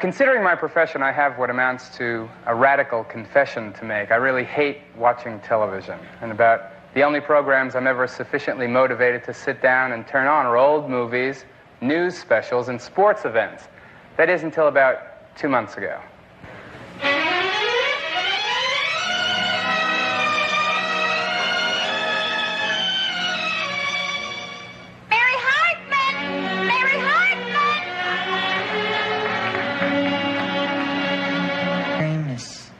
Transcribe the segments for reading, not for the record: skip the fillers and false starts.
Considering my profession, I have what amounts to a radical confession to make. I really hate watching television, and about the only programs I'm ever sufficiently motivated to sit down and turn on are old movies, news specials, and sports events. That is until about 2 months ago. Mary Hartman! Mary Hartman! Famous.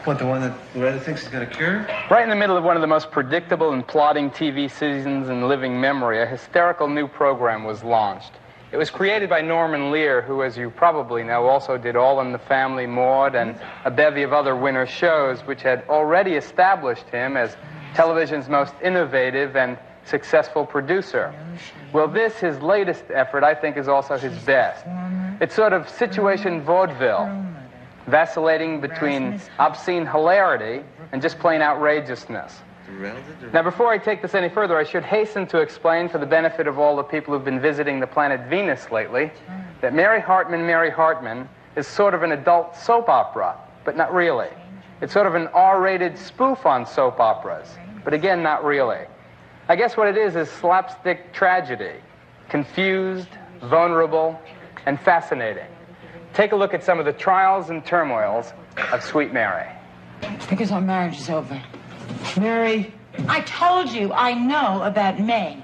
What, the one that Loretta thinks is going to cure? Right in the middle of one of the most predictable and plodding TV seasons in living memory, a hysterical new program was launched. It was created by Norman Lear, who, as you probably know, also did All in the Family, Maude, and a bevy of other winter shows, which had already established him as television's most innovative and successful producer. Well, this, his latest effort, I think is also his best. It's sort of situation vaudeville, vacillating between obscene hilarity and just plain outrageousness. Now, before I take this any further, I should hasten to explain, for the benefit of all the people who've been visiting the planet Venus lately, that Mary Hartman is sort of an adult soap opera, but not really. It's sort of an R-rated spoof on soap operas, but again, not really. I guess what it is slapstick tragedy, confused, vulnerable, and fascinating. Take a look at some of the trials and turmoils of Sweet Mary. It's because our marriage is over. Mary, I told you I know about May.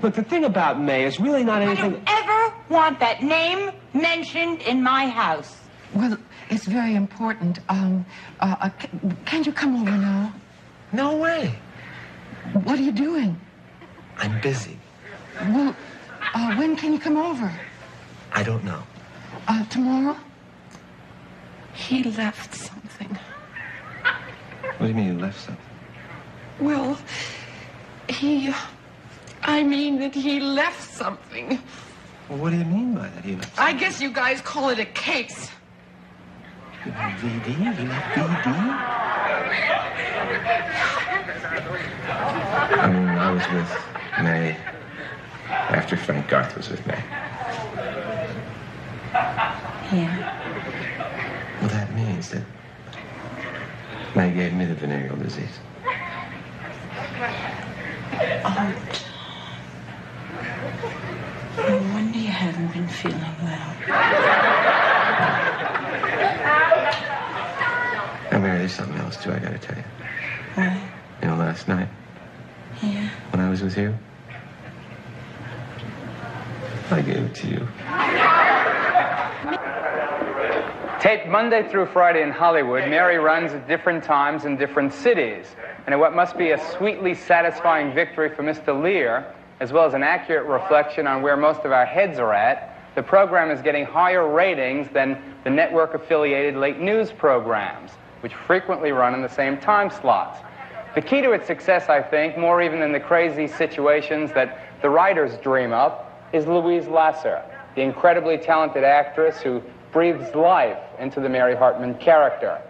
look, the thing about May is really not anything... I don't ever want that name mentioned in my house. Well, it's very important. Can you come over now? No way. What are you doing? I'm busy. Well, when can you come over? I don't know. Tomorrow? He left something. What do you mean you left something? Well, I mean that he left something. Well, what do you mean by that? He left I guess you guys call it a case. VD? He left VD? I mean, I was with May after Frank Garth was with May. Yeah. Well, that means that May gave me the venereal disease. No wonder you haven't been feeling well. Now, Mary, there's something else, too, I gotta tell you. What? You know, last night, Yeah. when I was with you, I gave it to you. Taped Monday through Friday in Hollywood, Mary runs at different times in different cities. And in what must be a sweetly satisfying victory for Mr. Lear, as well as an accurate reflection on where most of our heads are at, the program is getting higher ratings than the network-affiliated late news programs, which frequently run in the same time slots. The key to its success, I think, more even than the crazy situations that the writers dream up, is Louise Lasser, the incredibly talented actress who breathes life into the Mary Hartman character.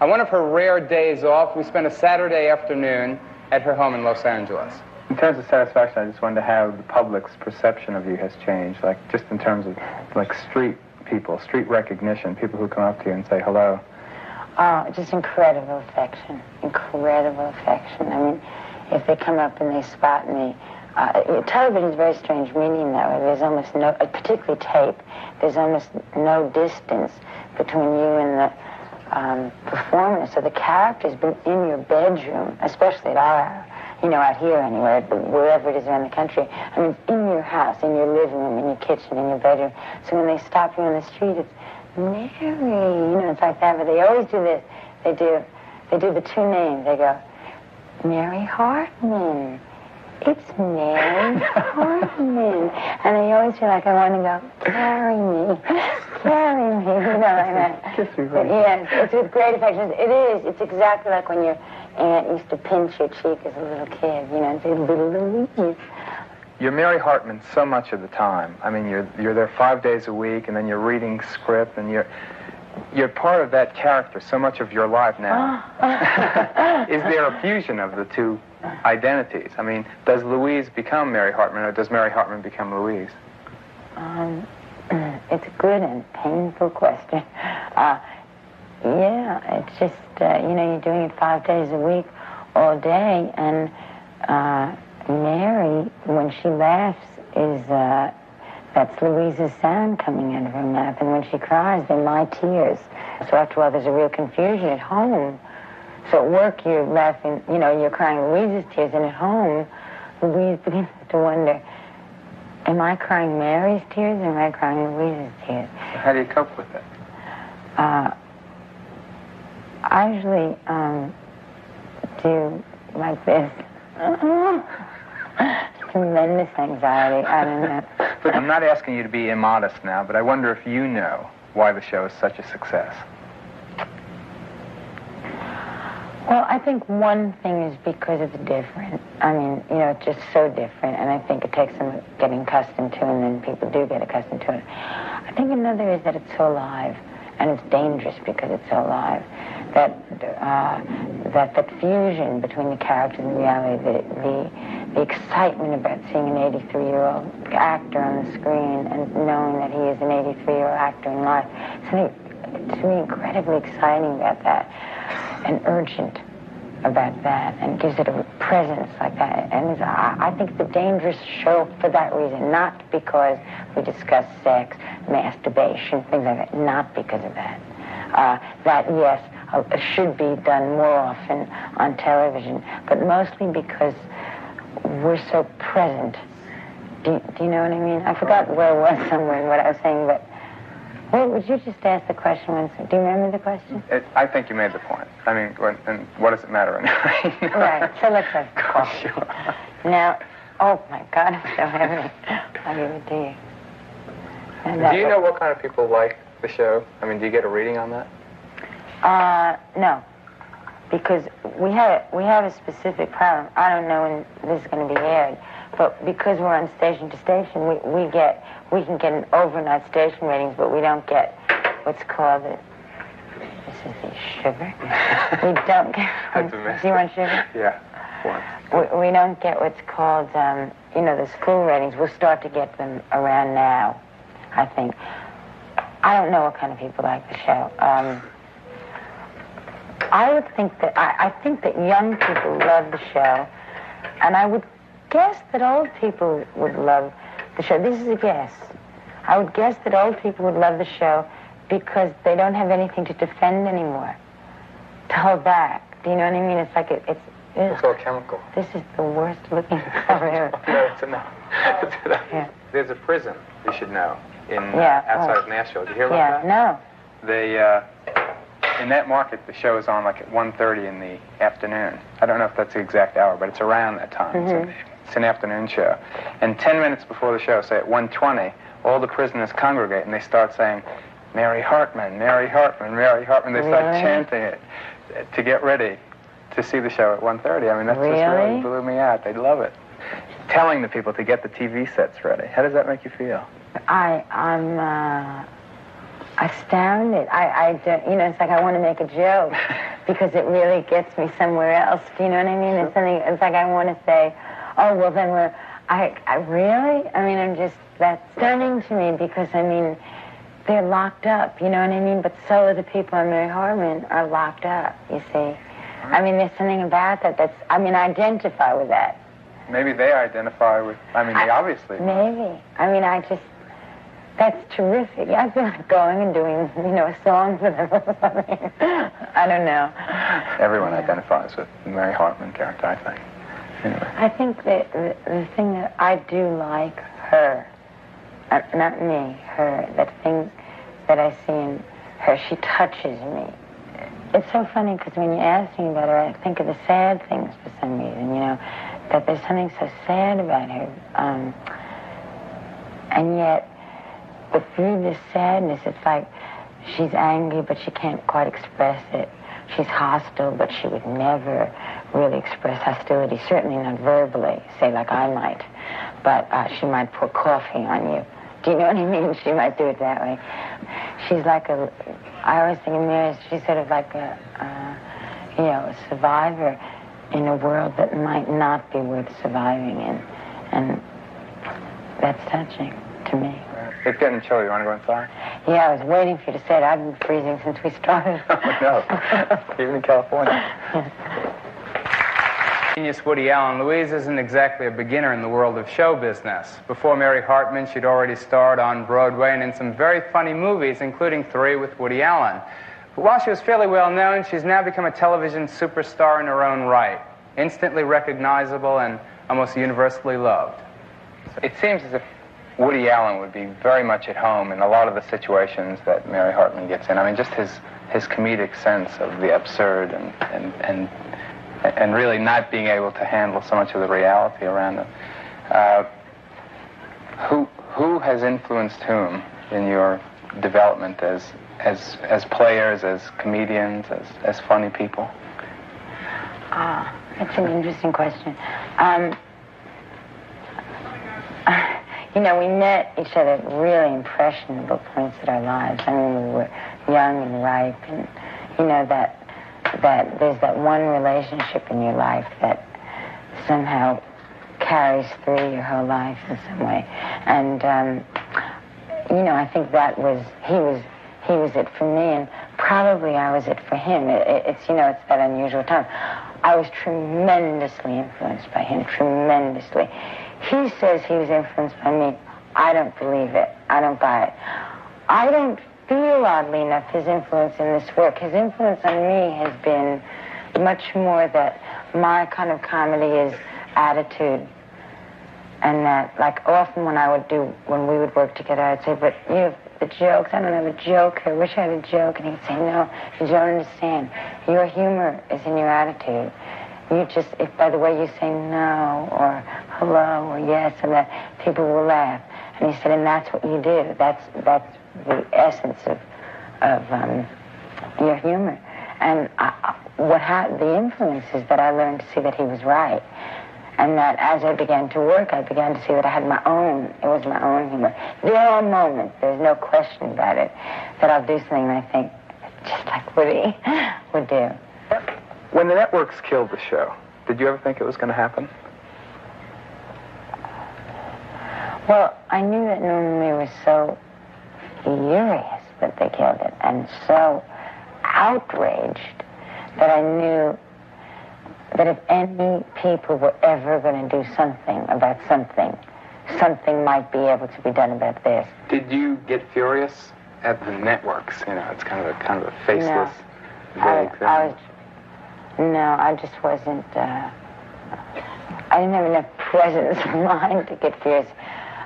On one of her rare days off, we spent a Saturday afternoon at her home in Los Angeles. In terms of satisfaction, I just wonder how the public's perception of you has changed, like just in terms of like street people, street recognition, people who come up to you and say hello. Just incredible affection, incredible affection. I mean, if they come up and they spot me, television is a very strange medium though. There's almost no, particularly tape, there's almost no distance between you and the performance. So the character's been in your bedroom, especially at our, out here anywhere, wherever it is around the country. I mean, it's in your house, in your living room, in your kitchen, in your bedroom. So when they stop you on the street, it's Mary, it's like that. But they always do this. They do the two names. They go, Mary Hartman. It's Mary Hartman. And I always feel like I want to go, carry me, like that. Kiss me, right? Yes, it's with great affection. It is. It's exactly like when your aunt used to pinch your cheek as a little kid, and say, little Louise. You're Mary Hartman so much of the time. I mean, you're there 5 days a week, and then you're reading script, and you're part of that character so much of your life now. Is there a fusion of the two identities? I mean, does Louise become Mary Hartman, or does Mary Hartman become Louise? It's a good and painful question. Yeah, it's just, you're doing it 5 days a week, all day, and Mary, when she laughs, that's Louise's sound coming out of her mouth, and when she cries, they're my tears. So after all, there's a real confusion at home. So at work, you're laughing, you're crying Louise's tears, and at home, Louise begins to wonder, am I crying Mary's tears, or am I crying Louise's tears? How do you cope with it? I usually do like this. Tremendous anxiety. I don't know. Look, I'm not asking you to be immodest now, but I wonder if you know why the show is such a success. Well, I think one thing is because it's different. I mean, it's just so different, and I think it takes some getting accustomed to, and then people do get accustomed to it. I think another is that it's so alive, and it's dangerous because it's so alive. That fusion between the characters and reality, the excitement about seeing an 83-year-old actor on the screen and knowing that he is an 83-year-old actor in life, something to me incredibly exciting about that, and urgent about that, and gives it a presence like that. And I think it's a dangerous show for that reason, not because we discuss sex, masturbation, things like that, not because of that. That, yes, should be done more often on television, but mostly because we're so present. Do you know what I mean? I forgot where I was somewhere and what I was saying, but would you just ask the question once? Do you remember the question? I think you made the point. I mean, and what does it matter anyway? Right, so let's have the question. Sure. Now, oh my God, it's so heavy. I'll give it to you. Do you know what kind of people like the show? I mean, do you get a reading on that? No, because we have a specific problem. I don't know when this is going to be aired, but because we're on station to station, we can get an overnight station ratings, but we don't get what's called this is the sugar. We don't get. Do you want sugar? Yeah. We don't get what's called those full ratings. We'll start to get them around now, I think. I don't know what kind of people like the show. I would think that I think that young people love the show, and I would guess that old people would love the show. This is a guess. I would guess that old people would love the show because they don't have anything to defend anymore, to hold back. Do you know what I mean? It's like it's all chemical. This is the worst looking cover ever. No, it's enough. It's enough. Yeah. There's a prison, you should know, outside of Nashville. Did you hear about that? No. They, in that market, the show is on like at 1:30 in the afternoon. I don't know if that's the exact hour, but it's around that time. Mm-hmm. It's an afternoon show. And 10 minutes before the show, say at 1:20, all the prisoners congregate and they start saying, Mary Hartman, Mary Hartman, Mary Hartman. They start chanting it to get ready to see the show at 1:30. I mean, that just really blew me out. They love it. Telling the people to get the TV sets ready. How does that make you feel? I'm astounded. I don't, it's like I want to make a joke because it really gets me somewhere else. Do you know what I mean? It's something. It's like I want to say, oh well, then I really. I mean, that's stunning to me because I mean, they're locked up. You know what I mean? But so are the people on Mary Hartman are locked up. You see. I mean, there's something about that I identify with that. Maybe they identify with, they obviously. Maybe. I mean, that's terrific. I feel like going and doing, a song for them or something. I don't know. Everyone identifies with the Mary Hartman character, I think. Anyway. I think that the thing that I do like her, not me, her, that thing that I see in her, she touches me. It's so funny because when you ask me about her, I think of the sad things for some reason, that there's something so sad about her. And yet, but through this sadness, it's like she's angry, but she can't quite express it. She's hostile, but she would never really express hostility, certainly not verbally, say like I might. But she might pour coffee on you. Do you know what I mean? She might do it that way. She's like I always think of Mary as she's sort of like a survivor in a world that might not be worth surviving in. And that's touching to me. It's getting chilly. You want to go inside? Yeah, I was waiting for you to say it. I've been freezing since we started. Oh, no. Even in California. Genius Woody Allen. Louise isn't exactly a beginner in the world of show business. Before Mary Hartman, she'd already starred on Broadway and in some very funny movies, including 3 with Woody Allen. But while she was fairly well known, she's now become a television superstar in her own right, instantly recognizable and almost universally loved. It seems as if Woody Allen would be very much at home in a lot of the situations that Mary Hartman gets in. I mean, just his comedic sense of the absurd and really not being able to handle so much of the reality around him. Who has influenced whom in your development as players, as comedians, as funny people? That's an interesting question. You know, we met each other at really impressionable points in our lives. I mean, we were young and ripe, and you know that there's that one relationship in your life that somehow carries through your whole life in some way. And you know, I think that was he was it for me, and probably I was it for him. It's you know, it's that unusual time. I was tremendously influenced by him, tremendously. He says he was influenced by me. I don't believe it. I don't buy it. I don't feel, oddly enough, his influence in this work. His influence on me has been much more that my kind of comedy is attitude. And that, like, often when we would work together, I'd say, but you have the jokes. I don't have a joke. I wish I had a joke. And he'd say, no, you don't understand. Your humor is in your attitude. You just, if by the way you say no, or hello, or yes, and that, people will laugh. And he said, and that's what you do. That's the essence of your humor. And the influence is that I learned to see that he was right. And that as I began to work, I began to see that I had my own, it was my own humor. There are moments, there's no question about it, that I'll do something and I think, just like Woody would do. When the networks killed the show, did you ever think it was going to happen? Well, I knew that Norman Lear was so furious that they killed it, and so outraged that I knew that if any people were ever going to do something about something, something might be able to be done about this. Did you get furious at the networks? You know, it's kind of a faceless, vague thing. No, I just wasn't, I didn't have enough presence of mind to get furious.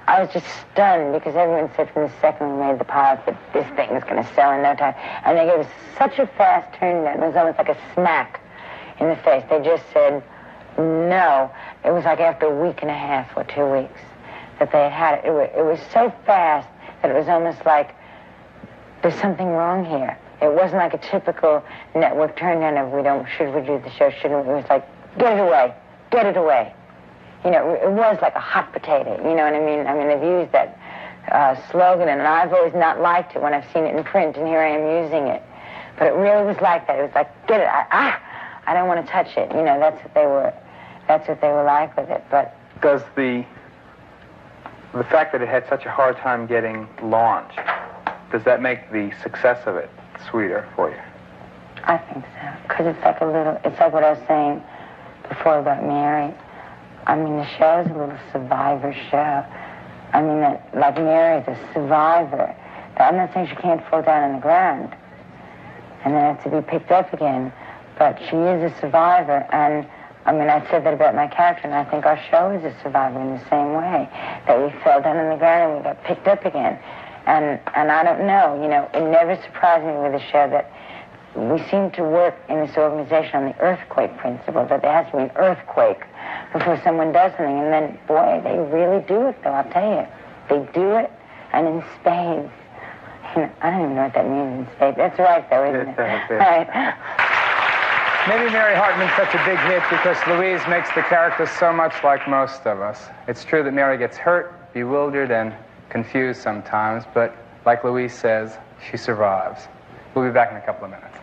I was just stunned because everyone said from the second we made the pilot that this thing is going to sell in no time. And they gave us such a fast turn that it was almost like a smack in the face. They just said no. It was like after a week and a half or 2 weeks that they had it. It was so fast that it was almost like there's something wrong here. It wasn't like a typical network turn down of should we do the show, shouldn't we? It was like, get it away, get it away. You know, it was like a hot potato, you know what I mean? I mean, they've used that slogan, and I've always not liked it when I've seen it in print, and here I am using it. But it really was like that. It was like, get it, I don't want to touch it. You know, that's what they were like with it. But does the fact that it had such a hard time getting launched, does that make the success of it sweeter for you? I think so, because it's like what I was saying before about Mary. I mean, the show is a little survivor show. I mean, like Mary's a survivor. I'm not saying she can't fall down on the ground and then have to be picked up again, but she is a survivor. And I mean, I said that about my character, and I think our show is a survivor in the same way, that we fell down on the ground and we got picked up again. And I don't know, you know, it never surprised me with the show that we seem to work in this organization on the earthquake principle, that there has to be an earthquake before someone does something. And then, boy, they really do it, though, I'll tell you. They do it, and in spades. You know, I don't even know what that means in spades. That's right, though, isn't it? Right. Maybe Mary Hartman's such a big hit because Louise makes the character so much like most of us. It's true that Mary gets hurt, bewildered, and confused sometimes, but like Louise says, she survives. We'll be back in a couple of minutes.